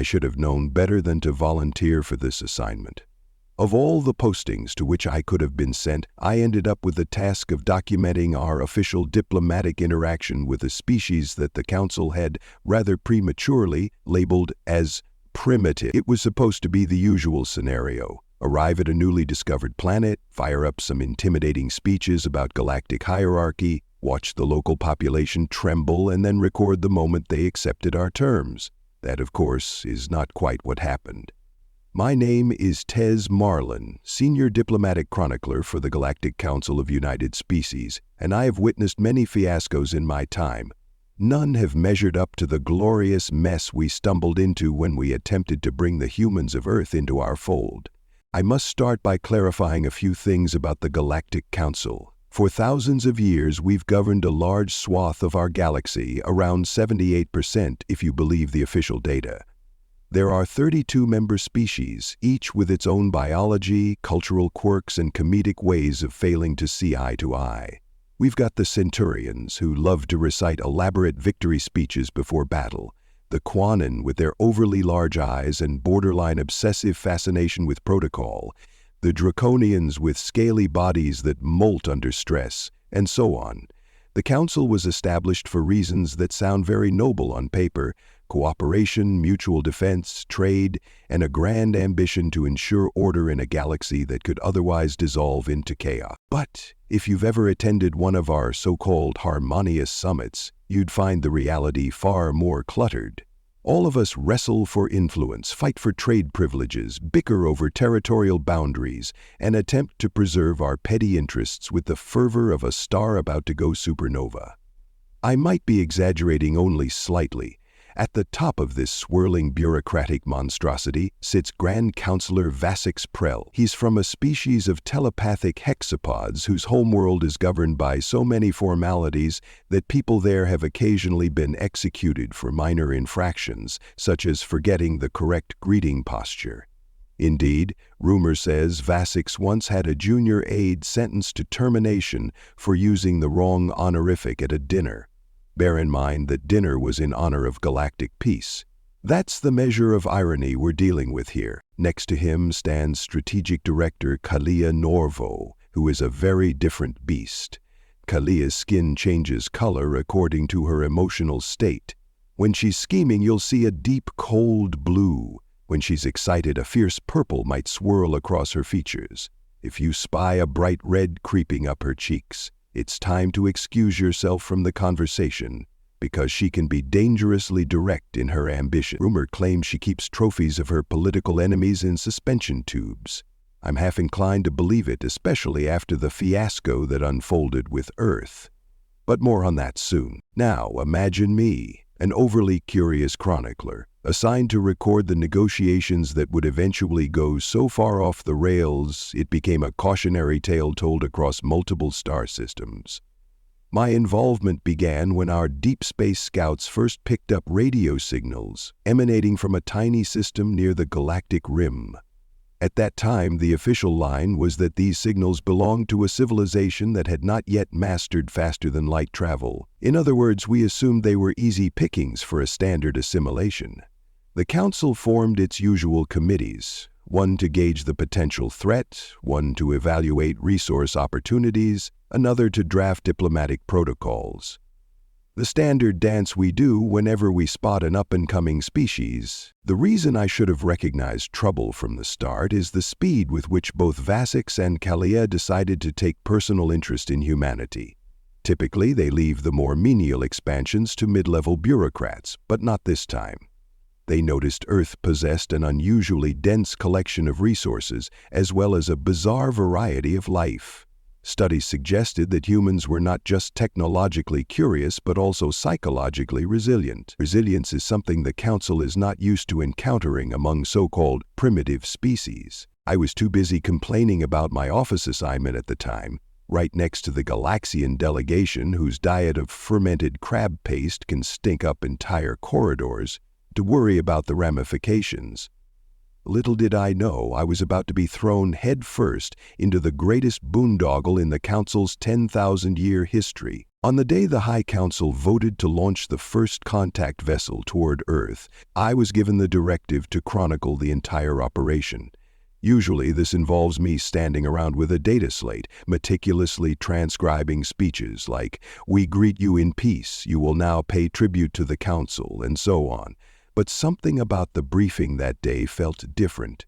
should have known better than to volunteer for this assignment. Of all the postings to which I could have been sent, I ended up with the task of documenting our official diplomatic interaction with a species that the Council had rather prematurely labeled as primitive. It was supposed to be the usual scenario: arrive at a newly discovered planet, fire up some intimidating speeches about galactic hierarchy, watch the local population tremble, and then record the moment they accepted our terms. That, of course, is not quite what happened. My name is Tez Marlin, Senior Diplomatic Chronicler for the Galactic Council of United Species, and I have witnessed many fiascos in my time. None have measured up to the glorious mess we stumbled into when we attempted to bring the humans of Earth into our fold. I must start by clarifying a few things about the Galactic Council. For thousands of years, we've governed a large swath of our galaxy, around 78% if you believe the official data. There are 32 member species, each with its own biology, cultural quirks, and comedic ways of failing to see eye to eye. We've got the Centurions, who love to recite elaborate victory speeches before battle, the Quanon with their overly large eyes and borderline obsessive fascination with protocol, the Draconians with scaly bodies that molt under stress, and so on. The Council was established for reasons that sound very noble on paper: cooperation, mutual defense, trade, and a grand ambition to ensure order in a galaxy that could otherwise dissolve into chaos. But if you've ever attended one of our so-called harmonious summits, you'd find the reality far more cluttered. All of us wrestle for influence, fight for trade privileges, bicker over territorial boundaries, and attempt to preserve our petty interests with the fervor of a star about to go supernova. I might be exaggerating only slightly. At the top of this swirling bureaucratic monstrosity sits Grand Counselor Vasix Prell. He's from a species of telepathic hexapods whose homeworld is governed by so many formalities that people there have occasionally been executed for minor infractions, such as forgetting the correct greeting posture. Indeed, rumor says Vasix once had a junior aide sentenced to termination for using the wrong honorific at a dinner. Bear in mind that dinner was in honor of galactic peace. That's the measure of irony we're dealing with here. Next to him stands Strategic Director Kalia Norvo, who is a very different beast. Kalia's skin changes color according to her emotional state. When she's scheming, you'll see a deep, cold blue. When she's excited, a fierce purple might swirl across her features. If you spy a bright red creeping up her cheeks, it's time to excuse yourself from the conversation, because she can be dangerously direct in her ambition. Rumor claims she keeps trophies of her political enemies in suspension tubes. I'm half inclined to believe it, especially after the fiasco that unfolded with Earth. But more on that soon. Now, imagine me, an overly curious chronicler, assigned to record the negotiations that would eventually go so far off the rails it became a cautionary tale told across multiple star systems. My involvement began when our deep space scouts first picked up radio signals emanating from a tiny system near the galactic rim. At that time, the official line was that these signals belonged to a civilization that had not yet mastered faster-than-light travel. In other words, we assumed they were easy pickings for a standard assimilation. The Council formed its usual committees, one to gauge the potential threat, one to evaluate resource opportunities, another to draft diplomatic protocols. The standard dance we do whenever we spot an up-and-coming species. The reason I should have recognized trouble from the start is the speed with which both Vasix and Kalia decided to take personal interest in humanity. Typically, they leave the more menial expansions to mid-level bureaucrats, but not this time. They noticed Earth possessed an unusually dense collection of resources, as well as a bizarre variety of life. Studies suggested that humans were not just technologically curious, but also psychologically resilient. Resilience is something the Council is not used to encountering among so-called primitive species. I was too busy complaining about my office assignment at the time, right next to the Galaxian delegation whose diet of fermented crab paste can stink up entire corridors, to worry about the ramifications. Little did I know I was about to be thrown headfirst into the greatest boondoggle in the Council's 10,000-year history. On the day the High Council voted to launch the first contact vessel toward Earth, I was given the directive to chronicle the entire operation. Usually this involves me standing around with a data slate, meticulously transcribing speeches like, "We greet you in peace, you will now pay tribute to the Council," and so on. But something about the briefing that day felt different.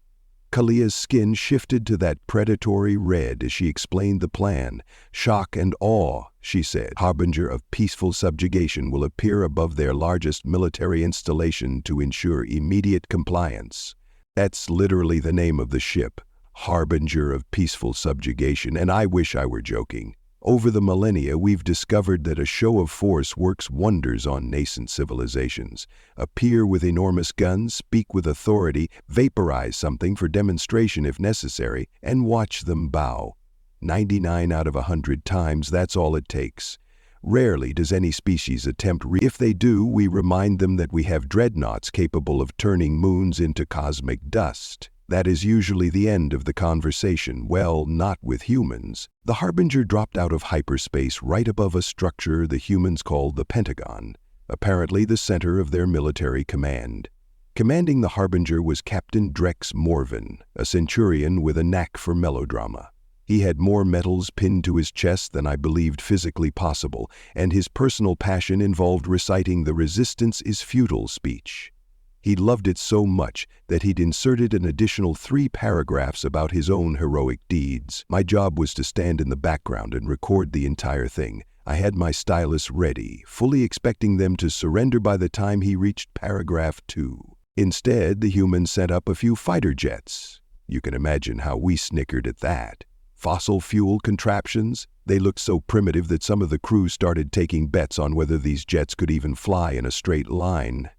Kalia's skin shifted to that predatory red as she explained the plan. "Shock and awe," she said, "harbinger of peaceful subjugation, will appear above their largest military installation to ensure immediate compliance." That's literally the name of the ship, Harbinger of Peaceful Subjugation, and I wish I were joking. Over the millennia, we've discovered that a show of force works wonders on nascent civilizations. Appear with enormous guns, speak with authority, vaporize something for demonstration if necessary, and watch them bow. 99 out of 100 times, that's all it takes. Rarely does any species attempt. If they do, we remind them that we have dreadnoughts capable of turning moons into cosmic dust. That is usually the end of the conversation. Well, not with humans. The Harbinger dropped out of hyperspace right above a structure the humans called the Pentagon, apparently the center of their military command. Commanding the Harbinger was Captain Drex Morven, a centurion with a knack for melodrama. He had more medals pinned to his chest than I believed physically possible, and his personal passion involved reciting the "resistance is futile" speech. He loved it so much that he'd inserted an additional 3 paragraphs about his own heroic deeds. My job was to stand in the background and record the entire thing. I had my stylus ready, fully expecting them to surrender by the time he reached paragraph 2. Instead, the humans sent up a few fighter jets. You can imagine how we snickered at that. Fossil fuel contraptions? They looked so primitive that some of the crew started taking bets on whether these jets could even fly in a straight line.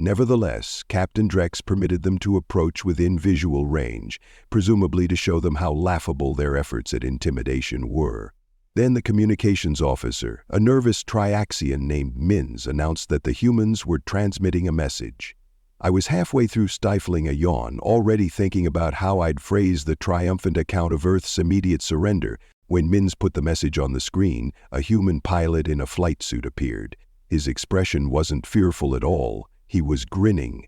Nevertheless, Captain Drex permitted them to approach within visual range, presumably to show them how laughable their efforts at intimidation were. Then the communications officer, a nervous Triaxian named Mins, announced that the humans were transmitting a message. I was halfway through stifling a yawn, already thinking about how I'd phrase the triumphant account of Earth's immediate surrender, when Mins put the message on the screen. A human pilot in a flight suit appeared. His expression wasn't fearful at all. He was grinning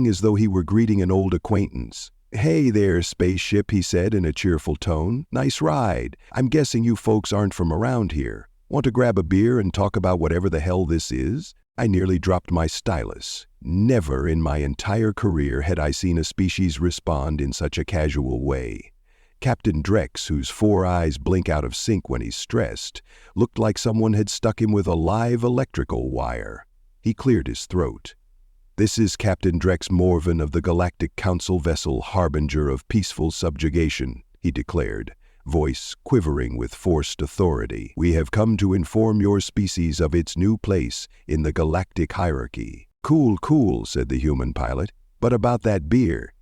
as though he were greeting an old acquaintance. "Hey there, spaceship," he said in a cheerful tone. "Nice ride. I'm guessing you folks aren't from around here. Want to grab a beer and talk about whatever the hell this is?" I nearly dropped my stylus. Never in my entire career had I seen a species respond in such a casual way. Captain Drex, whose 4 eyes blink out of sync when he's stressed, looked like someone had stuck him with a live electrical wire. He cleared his throat. "This is Captain Drex Morven of the Galactic Council vessel Harbinger of Peaceful Subjugation," he declared, voice quivering with forced authority. "We have come to inform your species of its new place in the galactic hierarchy." Cool, said the human pilot. "But about that beer?"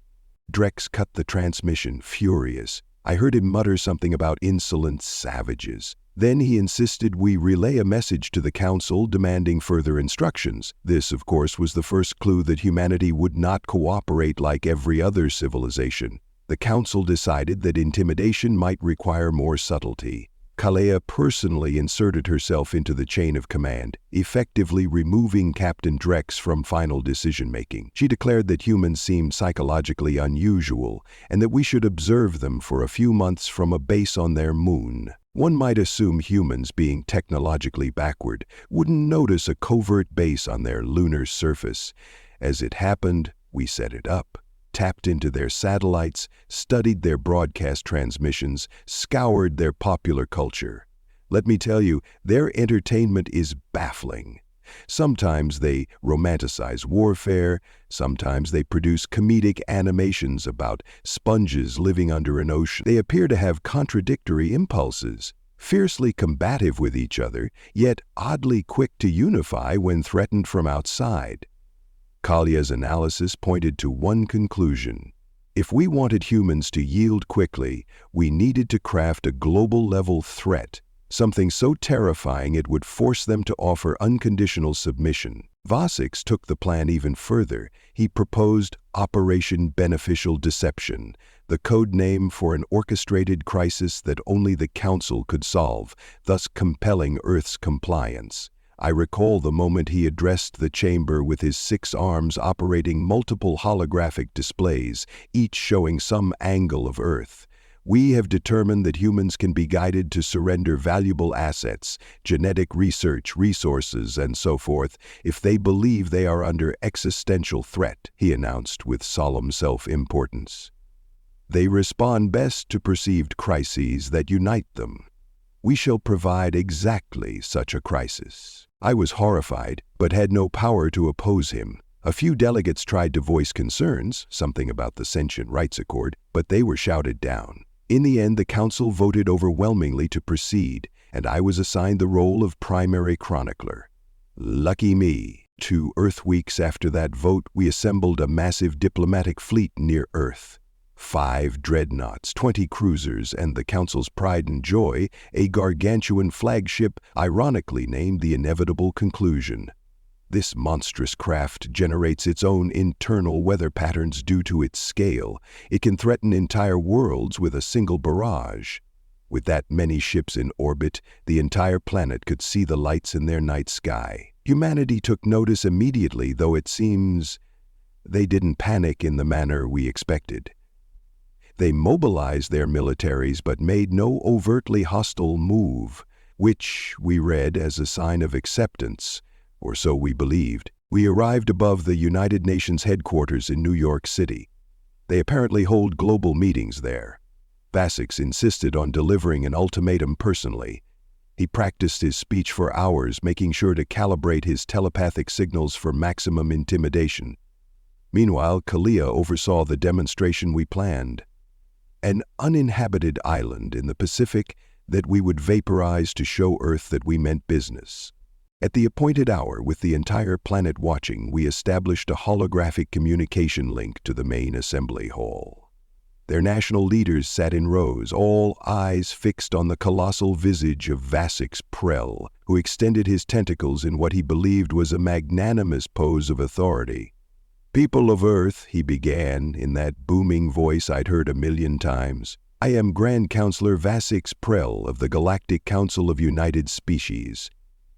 Drex cut the transmission, furious. I heard him mutter something about insolent savages. Then he insisted we relay a message to the Council demanding further instructions. This, of course, was the first clue that humanity would not cooperate like every other civilization. The Council decided that intimidation might require more subtlety. Kalea personally inserted herself into the chain of command, effectively removing Captain Drex from final decision-making. She declared that humans seemed psychologically unusual, and that we should observe them for a few months from a base on their moon. One might assume humans, being technologically backward, wouldn't notice a covert base on their lunar surface. As it happened, we set it up, tapped into their satellites, studied their broadcast transmissions, scoured their popular culture. Let me tell you, their entertainment is baffling. Sometimes they romanticize warfare, sometimes they produce comedic animations about sponges living under an ocean. They appear to have contradictory impulses, fiercely combative with each other, yet oddly quick to unify when threatened from outside. Kalia's analysis pointed to one conclusion. If we wanted humans to yield quickly, we needed to craft a global-level threat, something so terrifying it would force them to offer unconditional submission. Vasix took the plan even further. He proposed Operation Beneficial Deception, the code name for an orchestrated crisis that only the Council could solve, thus compelling Earth's compliance. I recall the moment he addressed the chamber with his 6 arms operating multiple holographic displays, each showing some angle of Earth. We have determined that humans can be guided to surrender valuable assets, genetic research, resources, and so forth, if they believe they are under existential threat, he announced with solemn self-importance. They respond best to perceived crises that unite them. We shall provide exactly such a crisis. I was horrified, but had no power to oppose him. A few delegates tried to voice concerns, something about the Sentient Rights Accord, but they were shouted down. In the end, the Council voted overwhelmingly to proceed, and I was assigned the role of primary chronicler. Lucky me. 2 Earth weeks after that vote, we assembled a massive diplomatic fleet near Earth. 5 dreadnoughts, 20 cruisers, and the Council's pride and joy, a gargantuan flagship ironically named the Inevitable Conclusion. This monstrous craft generates its own internal weather patterns due to its scale. It can threaten entire worlds with a single barrage. With that many ships in orbit, the entire planet could see the lights in their night sky. Humanity took notice immediately, though it seems they didn't panic in the manner we expected. They mobilized their militaries but made no overtly hostile move, which we read as a sign of acceptance, or so we believed. We arrived above the United Nations headquarters in New York City. They apparently hold global meetings there. Vasix insisted on delivering an ultimatum personally. He practiced his speech for hours, making sure to calibrate his telepathic signals for maximum intimidation. Meanwhile, Kalia oversaw the demonstration we planned. An uninhabited island in the Pacific that we would vaporize to show Earth that we meant business. At the appointed hour, with the entire planet watching, we established a holographic communication link to the main assembly hall. Their national leaders sat in rows, all eyes fixed on the colossal visage of Vasix Prell, who extended his tentacles in what he believed was a magnanimous pose of authority. "People of Earth," he began, in that booming voice I'd heard 1,000,000 times, "I am Grand Counselor Vasix Prell of the Galactic Council of United Species.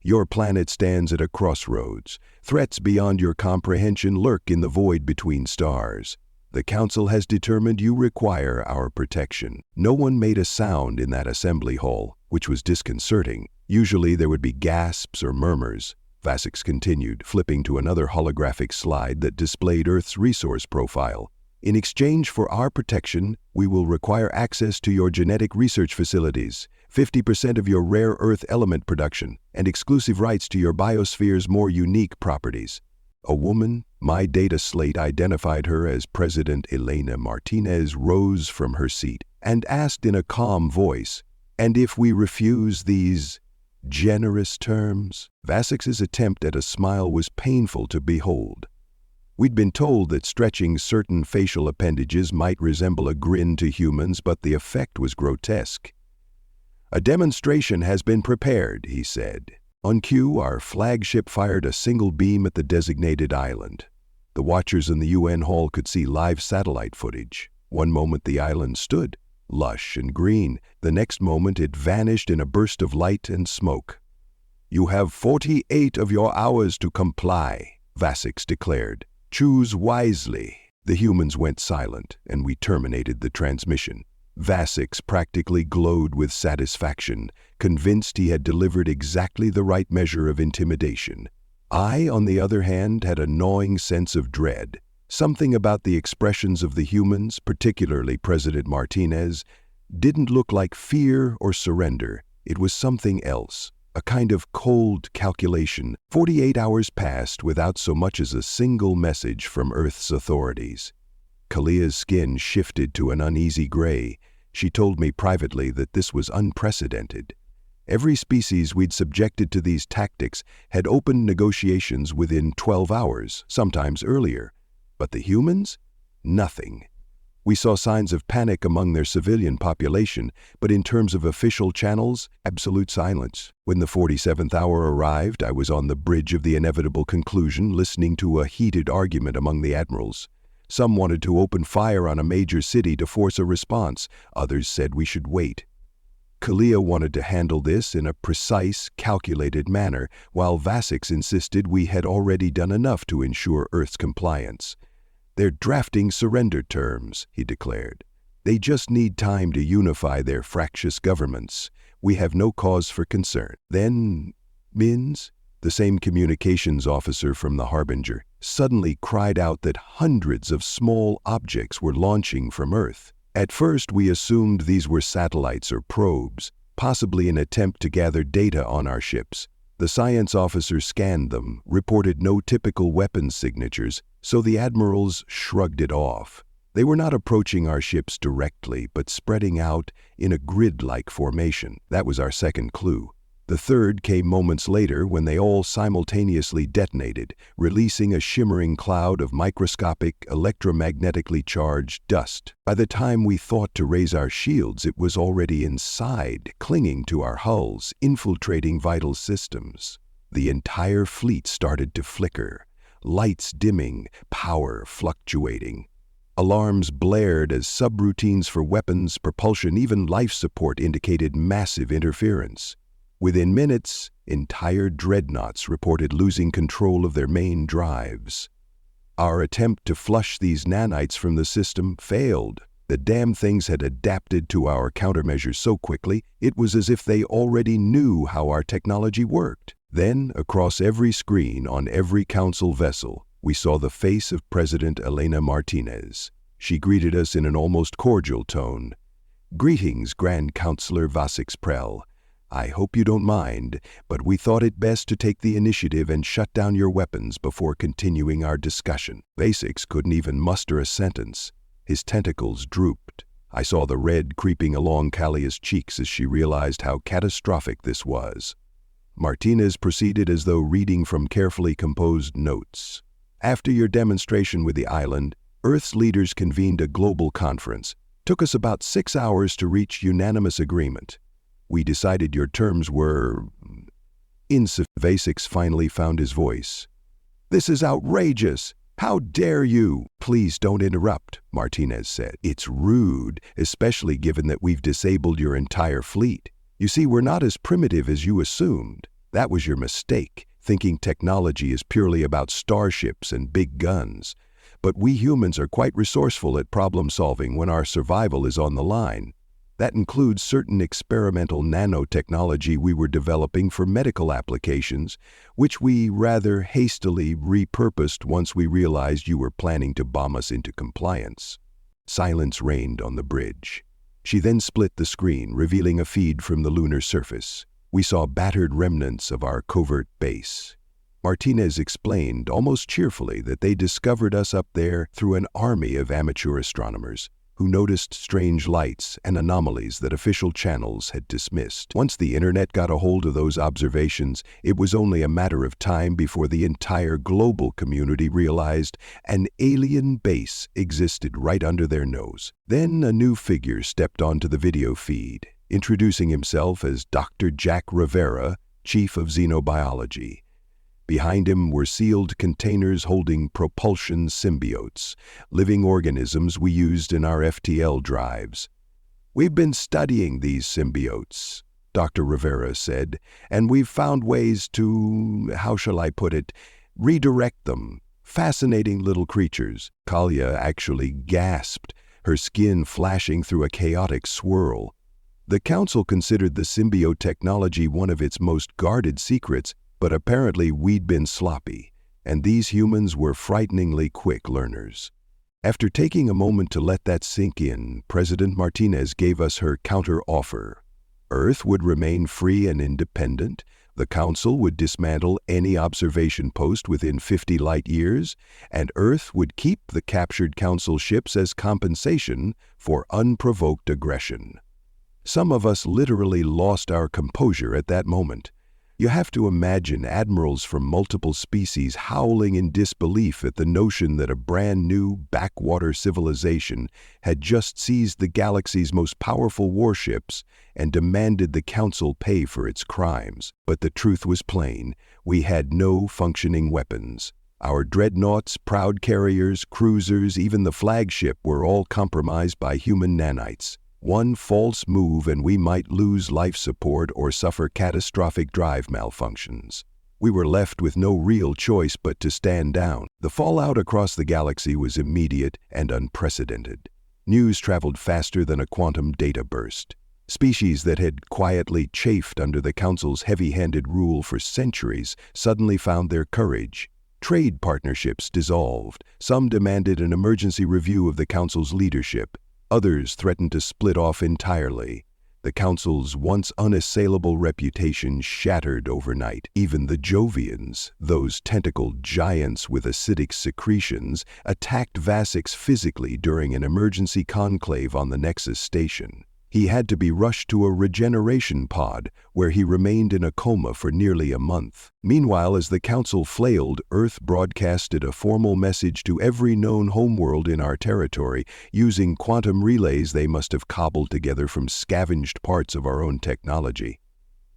Your planet stands at a crossroads. Threats beyond your comprehension lurk in the void between stars. The Council has determined you require our protection." No one made a sound in that assembly hall, which was disconcerting. Usually there would be gasps or murmurs. Vasix continued, flipping to another holographic slide that displayed Earth's resource profile. "In exchange for our protection, we will require access to your genetic research facilities, 50% of your rare Earth element production, and exclusive rights to your biosphere's more unique properties." A woman, my data slate identified her as President Elena Martinez, rose from her seat and asked in a calm voice, "And if we refuse these generous terms?" Vasix's attempt at a smile was painful to behold. We'd been told that stretching certain facial appendages might resemble a grin to humans, but the effect was grotesque. "A demonstration has been prepared," he said. On cue, our flagship fired a single beam at the designated island. The watchers in the UN hall could see live satellite footage. One moment the island stood, lush and green. The next moment it vanished in a burst of light and smoke. "You have 48 of your hours to comply," Vasix declared. "Choose wisely." The humans went silent, and we terminated the transmission. Vasix practically glowed with satisfaction, convinced he had delivered exactly the right measure of intimidation. I, on the other hand, had a gnawing sense of dread. Something about the expressions of the humans, particularly President Martinez, didn't look like fear or surrender. It was something else, a kind of cold calculation. 48 hours passed without so much as a single message from Earth's authorities. Kalia's skin shifted to an uneasy gray. She told me privately that this was unprecedented. Every species we'd subjected to these tactics had opened negotiations within 12 hours, sometimes earlier. But the humans? Nothing. We saw signs of panic among their civilian population, but in terms of official channels, absolute silence. When the 47th hour arrived, I was on the bridge of the inevitable conclusion, listening to a heated argument among the admirals. Some wanted to open fire on a major city to force a response. Others said we should wait. Kalia wanted to handle this in a precise, calculated manner, while Vasix insisted we had already done enough to ensure Earth's compliance. "They're drafting surrender terms," he declared. "They just need time to unify their fractious governments. We have no cause for concern." Then, Mins, the same communications officer from the Harbinger, suddenly cried out that hundreds of small objects were launching from Earth. At first, we assumed these were satellites or probes, possibly an attempt to gather data on our ships. The science officer scanned them, reported no typical weapons signatures, so the admirals shrugged it off. They were not approaching our ships directly, but spreading out in a grid-like formation. That was our second clue. The third came moments later when they all simultaneously detonated, releasing a shimmering cloud of microscopic, electromagnetically charged dust. By the time we thought to raise our shields, it was already inside, clinging to our hulls, infiltrating vital systems. The entire fleet started to flicker, lights dimming, power fluctuating. Alarms blared as subroutines for weapons, propulsion, even life support indicated massive interference. Within minutes, entire dreadnoughts reported losing control of their main drives. Our attempt to flush these nanites from the system failed. The damn things had adapted to our countermeasures so quickly, it was as if they already knew how our technology worked. Then, across every screen on every council vessel, we saw the face of President Elena Martinez. She greeted us in an almost cordial tone. "Greetings, Grand Counselor Vasix Prel. I hope you don't mind, but we thought it best to take the initiative and shut down your weapons before continuing our discussion." Vasix couldn't even muster a sentence. His tentacles drooped. I saw the red creeping along Kalia's cheeks as she realized how catastrophic this was. Martinez proceeded as though reading from carefully composed notes. "After your demonstration with the island, Earth's leaders convened a global conference. Took us about 6 hours to reach unanimous agreement. We decided your terms were..." Vasix finally found his voice. "This is outrageous! How dare you?" "Please don't interrupt," Martinez said. "It's rude, especially given that we've disabled your entire fleet. You see, we're not as primitive as you assumed. That was your mistake, thinking technology is purely about starships and big guns. But we humans are quite resourceful at problem solving when our survival is on the line. That includes certain experimental nanotechnology we were developing for medical applications, which we rather hastily repurposed once we realized you were planning to bomb us into compliance." Silence reigned on the bridge. She then split the screen, revealing a feed from the lunar surface. We saw battered remnants of our covert base. Martinez explained, almost cheerfully, that they discovered us up there through an army of amateur astronomers who noticed strange lights and anomalies that official channels had dismissed. Once the internet got a hold of those observations, it was only a matter of time before the entire global community realized an alien base existed right under their nose. Then a new figure stepped onto the video feed, introducing himself as Dr. Jack Rivera, Chief of Xenobiology. Behind him were sealed containers holding propulsion symbiotes, living organisms we used in our FTL drives. "We've been studying these symbiotes," Dr. Rivera said, "and we've found ways to, how shall I put it, redirect them. Fascinating little creatures." Kalia actually gasped, her skin flashing through a chaotic swirl. The Council considered the symbiote technology one of its most guarded secrets, but apparently we'd been sloppy, and these humans were frighteningly quick learners. After taking a moment to let that sink in, President Martinez gave us her counter-offer. Earth would remain free and independent, the Council would dismantle any observation post within 50 light-years, and Earth would keep the captured Council ships as compensation for unprovoked aggression. Some of us literally lost our composure at that moment. You have to imagine admirals from multiple species howling in disbelief at the notion that a brand new backwater civilization had just seized the galaxy's most powerful warships and demanded the Council pay for its crimes. But the truth was plain. We had no functioning weapons. Our dreadnoughts, proud carriers, cruisers, even the flagship were all compromised by human nanites. One false move and we might lose life support or suffer catastrophic drive malfunctions. We were left with no real choice but to stand down. The fallout across the galaxy was immediate and unprecedented. News traveled faster than a quantum data burst. Species that had quietly chafed under the Council's heavy-handed rule for centuries suddenly found their courage. Trade partnerships dissolved. Some demanded an emergency review of the Council's leadership. Others threatened to split off entirely. The Council's once unassailable reputation shattered overnight. Even the Jovians, those tentacled giants with acidic secretions, attacked Vasix physically during an emergency conclave on the Nexus station. He had to be rushed to a regeneration pod, where he remained in a coma for nearly a month. Meanwhile, as the Council flailed, Earth broadcasted a formal message to every known homeworld in our territory, using quantum relays they must have cobbled together from scavenged parts of our own technology.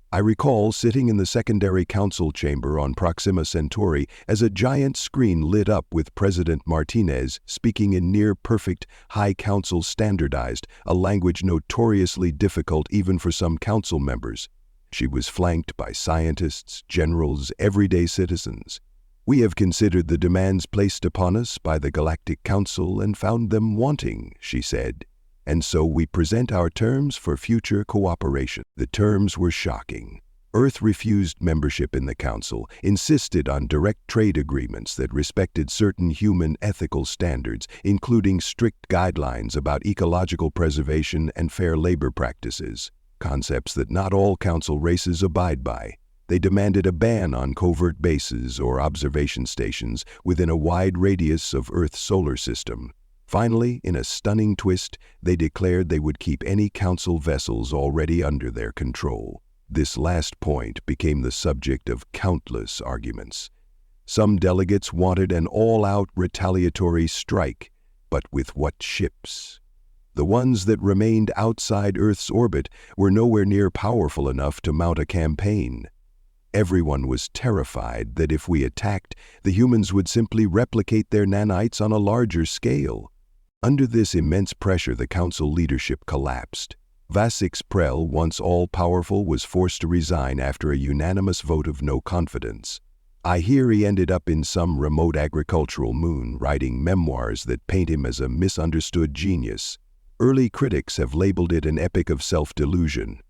I recall sitting in the secondary council chamber on Proxima Centauri as a giant screen lit up with President Martinez speaking in near-perfect High Council standardized, a language notoriously difficult even for some council members. She was flanked by scientists, generals, everyday citizens. We have considered the demands placed upon us by the Galactic Council and found them wanting, she said. And so we present our terms for future cooperation. The terms were shocking. Earth refused membership in the Council, insisted on direct trade agreements that respected certain human ethical standards, including strict guidelines about ecological preservation and fair labor practices, concepts that not all Council races abide by. They demanded a ban on covert bases or observation stations within a wide radius of Earth's solar system. Finally, in a stunning twist, they declared they would keep any Council vessels already under their control. This last point became the subject of countless arguments. Some delegates wanted an all-out retaliatory strike, but with what ships? The ones that remained outside Earth's orbit were nowhere near powerful enough to mount a campaign. Everyone was terrified that if we attacked, the humans would simply replicate their nanites on a larger scale. Under this immense pressure, the Council leadership collapsed. Vasix Prel, once all-powerful, was forced to resign after a unanimous vote of no confidence. I hear he ended up in some remote agricultural moon, writing memoirs that paint him as a misunderstood genius. Early critics have labeled it an epic of self-delusion.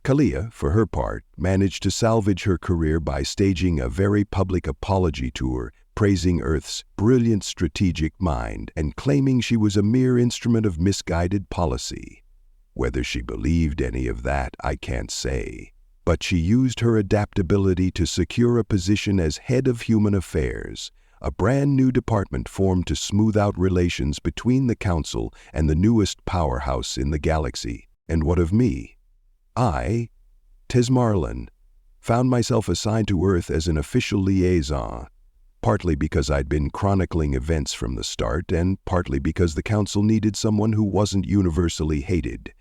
Kalia, for her part, managed to salvage her career by staging a very public apology tour, praising Earth's brilliant strategic mind and claiming she was a mere instrument of misguided policy. Whether she believed any of that, I can't say. But she used her adaptability to secure a position as head of human affairs, a brand new department formed to smooth out relations between the Council and the newest powerhouse in the galaxy. And what of me? I, Tesmarlin, found myself assigned to Earth as an official liaison, partly because I'd been chronicling events from the start, and partly because the Council needed someone who wasn't universally hated.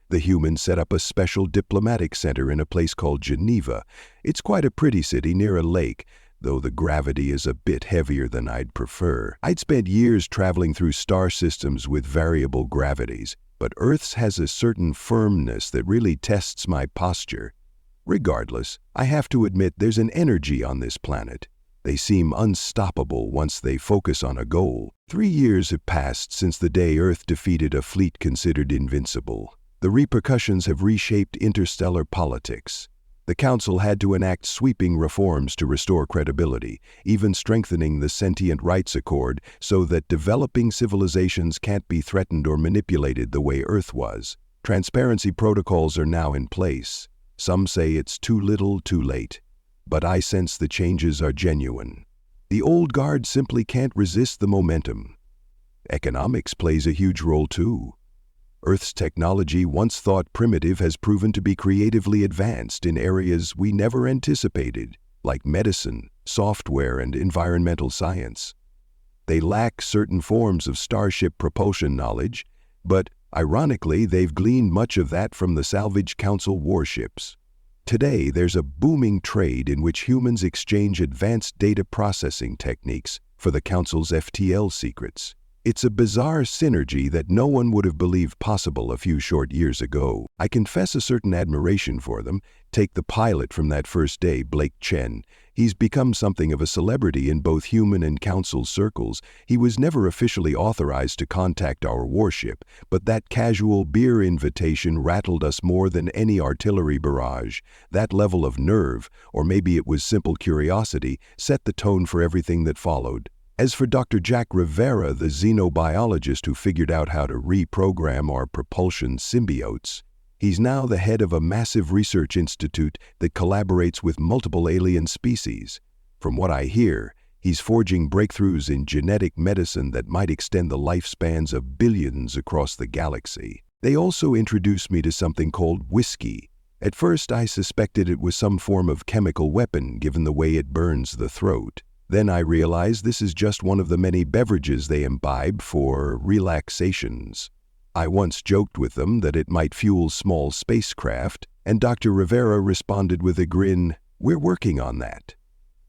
The humans set up a special diplomatic center in a place called Geneva. It's quite a pretty city near a lake, though the gravity is a bit heavier than I'd prefer. I'd spent years traveling through star systems with variable gravities, but Earth's has a certain firmness that really tests my posture. Regardless, I have to admit there's an energy on this planet. They seem unstoppable once they focus on a goal. 3 years have passed since the day Earth defeated a fleet considered invincible. The repercussions have reshaped interstellar politics. The Council had to enact sweeping reforms to restore credibility, even strengthening the Sentient Rights Accord so that developing civilizations can't be threatened or manipulated the way Earth was. Transparency protocols are now in place. Some say it's too little, too late. But I sense the changes are genuine. The old guard simply can't resist the momentum. Economics plays a huge role too. Earth's technology, once thought primitive, has proven to be creatively advanced in areas we never anticipated, like medicine, software, and environmental science. They lack certain forms of starship propulsion knowledge, but ironically, they've gleaned much of that from the salvage Council warships. Today, there's a booming trade in which humans exchange advanced data processing techniques for the Council's FTL secrets. It's a bizarre synergy that no one would have believed possible a few short years ago. I confess a certain admiration for them. Take the pilot from that first day, Blake Chen. He's become something of a celebrity in both human and Council circles. He was never officially authorized to contact our warship, but that casual beer invitation rattled us more than any artillery barrage. That level of nerve, or maybe it was simple curiosity, set the tone for everything that followed. As for Dr. Jack Rivera, the xenobiologist who figured out how to reprogram our propulsion symbiotes, he's now the head of a massive research institute that collaborates with multiple alien species. From what I hear, he's forging breakthroughs in genetic medicine that might extend the lifespans of billions across the galaxy. They also introduced me to something called whiskey. At first, I suspected it was some form of chemical weapon given the way it burns the throat. Then I realized this is just one of the many beverages they imbibe for relaxations. I once joked with them that it might fuel small spacecraft, and Dr. Rivera responded with a grin, "We're working on that."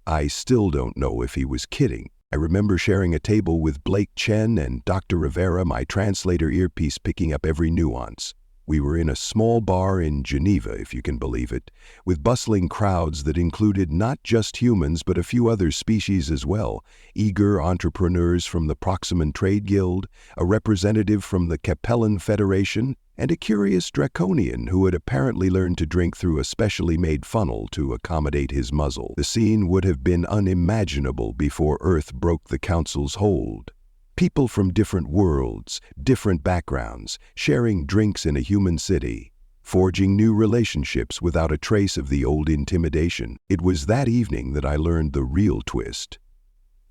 I still don't know if he was kidding. I remember sharing a table with Blake Chen and Dr. Rivera, my translator earpiece picking up every nuance. We were in a small bar in Geneva, if you can believe it, with bustling crowds that included not just humans but a few other species as well, eager entrepreneurs from the Proximan Trade Guild, a representative from the Capellan Federation, and a curious draconian who had apparently learned to drink through a specially made funnel to accommodate his muzzle. The scene would have been unimaginable before Earth broke the Council's hold. People from different worlds, different backgrounds, sharing drinks in a human city, forging new relationships without a trace of the old intimidation. It was that evening that I learned the real twist.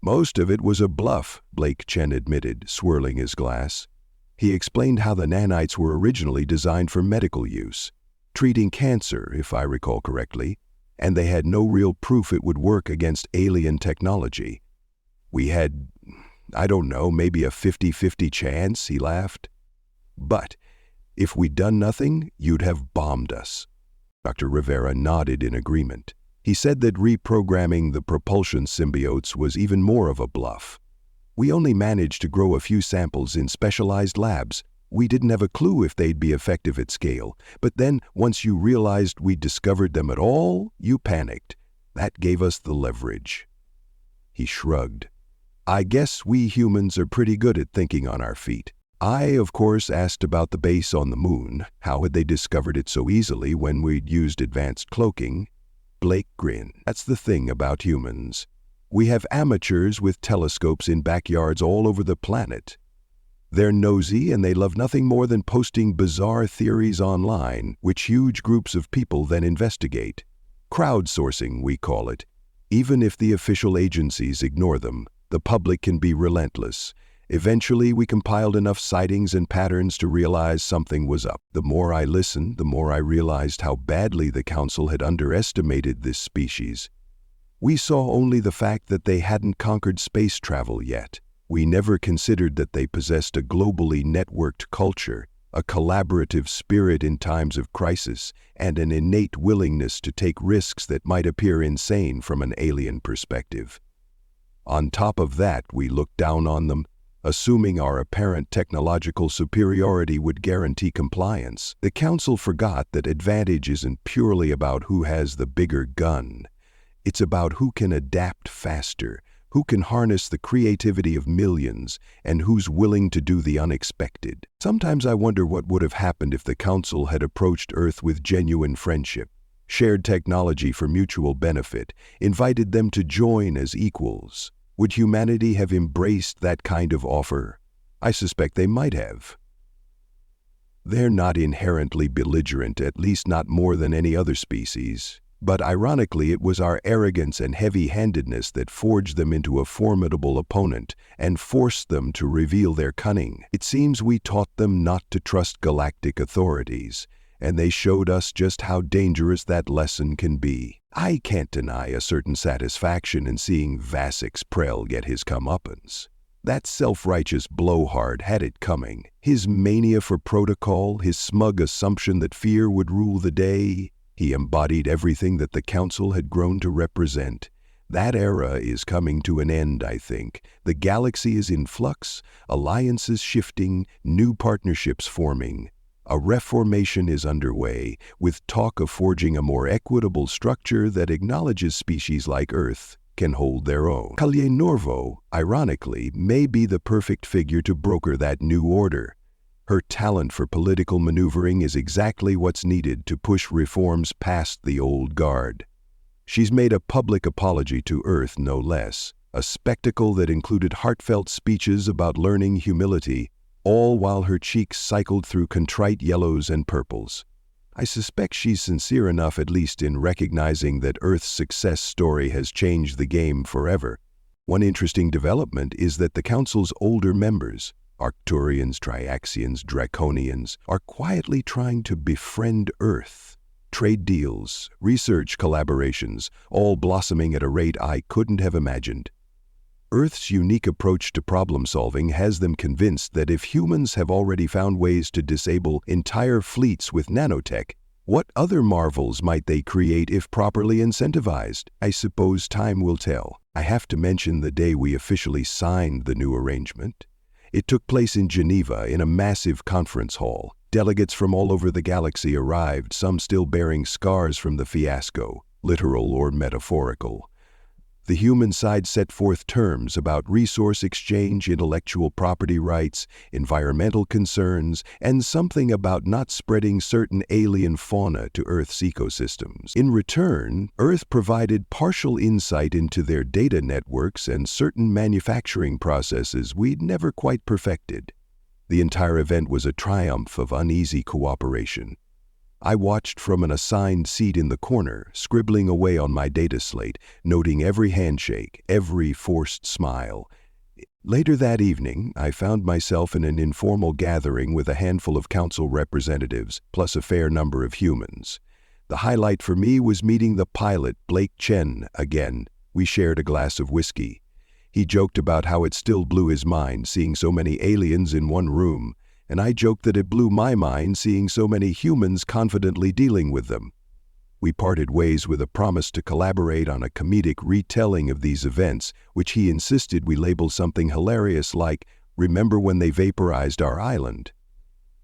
Most of it was a bluff, Blake Chen admitted, swirling his glass. He explained how the nanites were originally designed for medical use, treating cancer, if I recall correctly, and they had no real proof it would work against alien technology. We had, I don't know, maybe a 50-50 chance, he laughed. But if we'd done nothing, you'd have bombed us. Dr. Rivera nodded in agreement. He said that reprogramming the propulsion symbiotes was even more of a bluff. We only managed to grow a few samples in specialized labs. We didn't have a clue if they'd be effective at scale. But then, once you realized we'd discovered them at all, you panicked. That gave us the leverage. He shrugged. I guess we humans are pretty good at thinking on our feet. I, of course, asked about the base on the moon. How had they discovered it so easily when we'd used advanced cloaking? Blake grinned. That's the thing about humans. We have amateurs with telescopes in backyards all over the planet. They're nosy and they love nothing more than posting bizarre theories online, which huge groups of people then investigate. Crowdsourcing, we call it. Even if the official agencies ignore them, the public can be relentless. Eventually, we compiled enough sightings and patterns to realize something was up. The more I listened, the more I realized how badly the Council had underestimated this species. We saw only the fact that they hadn't conquered space travel yet. We never considered that they possessed a globally networked culture, a collaborative spirit in times of crisis, and an innate willingness to take risks that might appear insane from an alien perspective. On top of that, we looked down on them, assuming our apparent technological superiority would guarantee compliance. The Council forgot that advantage isn't purely about who has the bigger gun. It's about who can adapt faster, who can harness the creativity of millions, and who's willing to do the unexpected. Sometimes I wonder what would have happened if the Council had approached Earth with genuine friendship, shared technology for mutual benefit, invited them to join as equals. Would humanity have embraced that kind of offer? I suspect they might have. They're not inherently belligerent, at least not more than any other species. But ironically, it was our arrogance and heavy-handedness that forged them into a formidable opponent and forced them to reveal their cunning. It seems we taught them not to trust galactic authorities, and they showed us just how dangerous that lesson can be. I can't deny a certain satisfaction in seeing Vasix Prel get his comeuppance. That self-righteous blowhard had it coming. His mania for protocol, his smug assumption that fear would rule the day. He embodied everything that the Council had grown to represent. That era is coming to an end, I think. The galaxy is in flux, alliances shifting, new partnerships forming. A reformation is underway, with talk of forging a more equitable structure that acknowledges species like Earth can hold their own. Kalye Norvo, ironically, may be the perfect figure to broker that new order. Her talent for political maneuvering is exactly what's needed to push reforms past the old guard. She's made a public apology to Earth, no less, a spectacle that included heartfelt speeches about learning humility, all while her cheeks cycled through contrite yellows and purples. I suspect she's sincere enough, at least in recognizing that Earth's success story has changed the game forever. One interesting development is that the Council's older members, Arcturians, Triaxians, Draconians, are quietly trying to befriend Earth. Trade deals, research collaborations, all blossoming at a rate I couldn't have imagined. Earth's unique approach to problem-solving has them convinced that if humans have already found ways to disable entire fleets with nanotech, what other marvels might they create if properly incentivized? I suppose time will tell. I have to mention the day we officially signed the new arrangement. It took place in Geneva in a massive conference hall. Delegates from all over the galaxy arrived, some still bearing scars from the fiasco, literal or metaphorical. The human side set forth terms about resource exchange, intellectual property rights, environmental concerns, and something about not spreading certain alien fauna to Earth's ecosystems. In return, Earth provided partial insight into their data networks and certain manufacturing processes we'd never quite perfected. The entire event was a triumph of uneasy cooperation. I watched from an assigned seat in the corner, scribbling away on my data slate, noting every handshake, every forced smile. Later that evening, I found myself in an informal gathering with a handful of council representatives, plus a fair number of humans. The highlight for me was meeting the pilot, Blake Chen, again. We shared a glass of whiskey. He joked about how it still blew his mind seeing so many aliens in one room, and I joked that it blew my mind seeing so many humans confidently dealing with them. We parted ways with a promise to collaborate on a comedic retelling of these events, which he insisted we label something hilarious like, "Remember when they vaporized our island?"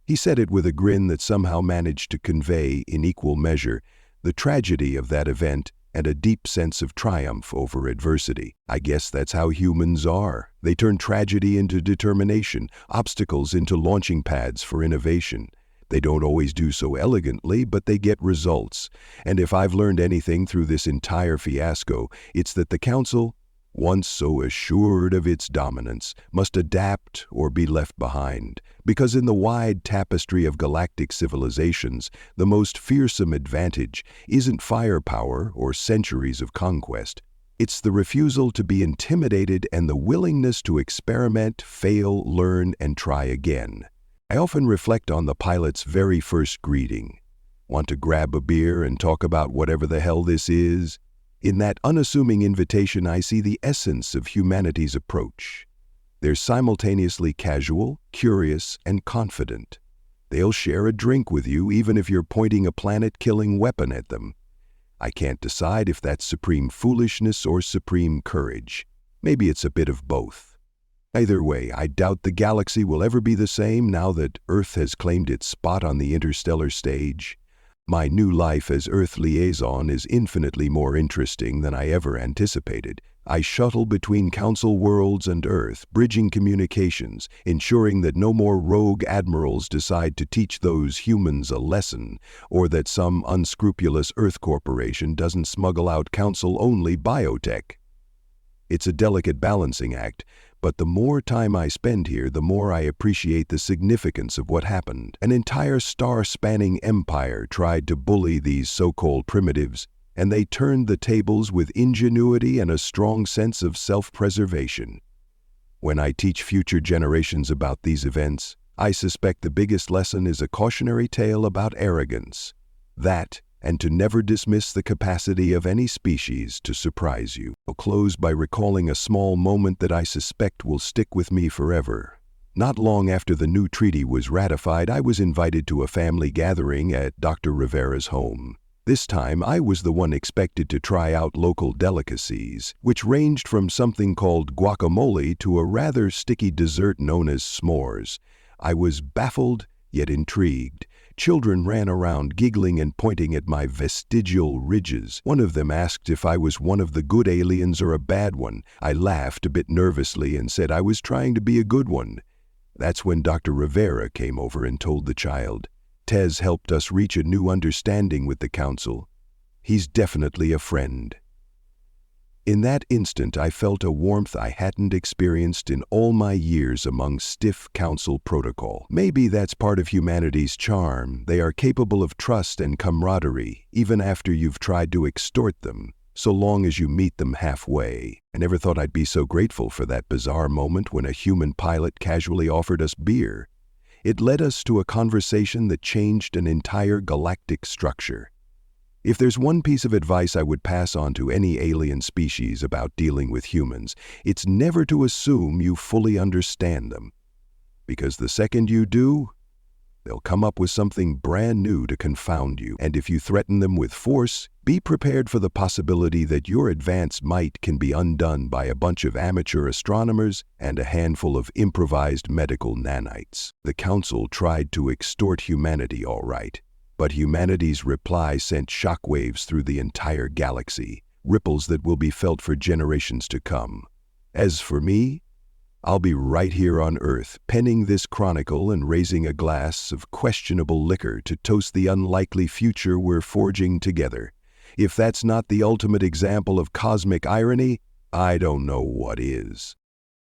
He said it with a grin that somehow managed to convey, in equal measure, the tragedy of that event and a deep sense of triumph over adversity. I guess that's how humans are. They turn tragedy into determination, obstacles into launching pads for innovation. They don't always do so elegantly, but they get results. And if I've learned anything through this entire fiasco, it's that the Council, once so assured of its dominance, must adapt or be left behind. Because in the wide tapestry of galactic civilizations, the most fearsome advantage isn't firepower or centuries of conquest. It's the refusal to be intimidated and the willingness to experiment, fail, learn, and try again. I often reflect on the pilot's very first greeting. Want to grab a beer and talk about whatever the hell this is? In that unassuming invitation, I see the essence of humanity's approach. They're simultaneously casual, curious, and confident. They'll share a drink with you even if you're pointing a planet-killing weapon at them. I can't decide if that's supreme foolishness or supreme courage. Maybe it's a bit of both. Either way, I doubt the galaxy will ever be the same now that Earth has claimed its spot on the interstellar stage. My new life as Earth liaison is infinitely more interesting than I ever anticipated. I shuttle between Council worlds and Earth, bridging communications, ensuring that no more rogue admirals decide to teach those humans a lesson, or that some unscrupulous Earth corporation doesn't smuggle out Council-only biotech. It's a delicate balancing act, but the more time I spend here, the more I appreciate the significance of what happened. An entire star-spanning empire tried to bully these so-called primitives, and they turned the tables with ingenuity and a strong sense of self-preservation. When I teach future generations about these events, I suspect the biggest lesson is a cautionary tale about arrogance. That, and to never dismiss the capacity of any species to surprise you. I'll close by recalling a small moment that I suspect will stick with me forever. Not long after the new treaty was ratified, I was invited to a family gathering at Dr. Rivera's home. This time, I was the one expected to try out local delicacies, which ranged from something called guacamole to a rather sticky dessert known as s'mores. I was baffled, yet intrigued. Children ran around giggling and pointing at my vestigial ridges. One of them asked if I was one of the good aliens or a bad one. I laughed a bit nervously and said I was trying to be a good one. That's when Dr. Rivera came over and told the child, "Tez helped us reach a new understanding with the council. He's definitely a friend." In that instant, I felt a warmth I hadn't experienced in all my years among stiff council protocol. Maybe that's part of humanity's charm. They are capable of trust and camaraderie, even after you've tried to extort them, so long as you meet them halfway. I never thought I'd be so grateful for that bizarre moment when a human pilot casually offered us beer. It led us to a conversation that changed an entire galactic structure. If there's one piece of advice I would pass on to any alien species about dealing with humans, it's never to assume you fully understand them. Because the second you do, they'll come up with something brand new to confound you. And if you threaten them with force, be prepared for the possibility that your advanced might can be undone by a bunch of amateur astronomers and a handful of improvised medical nanites. The Council tried to extort humanity, all right, but humanity's reply sent shockwaves through the entire galaxy, ripples that will be felt for generations to come. As for me, I'll be right here on Earth, penning this chronicle and raising a glass of questionable liquor to toast the unlikely future we're forging together. If that's not the ultimate example of cosmic irony, I don't know what is.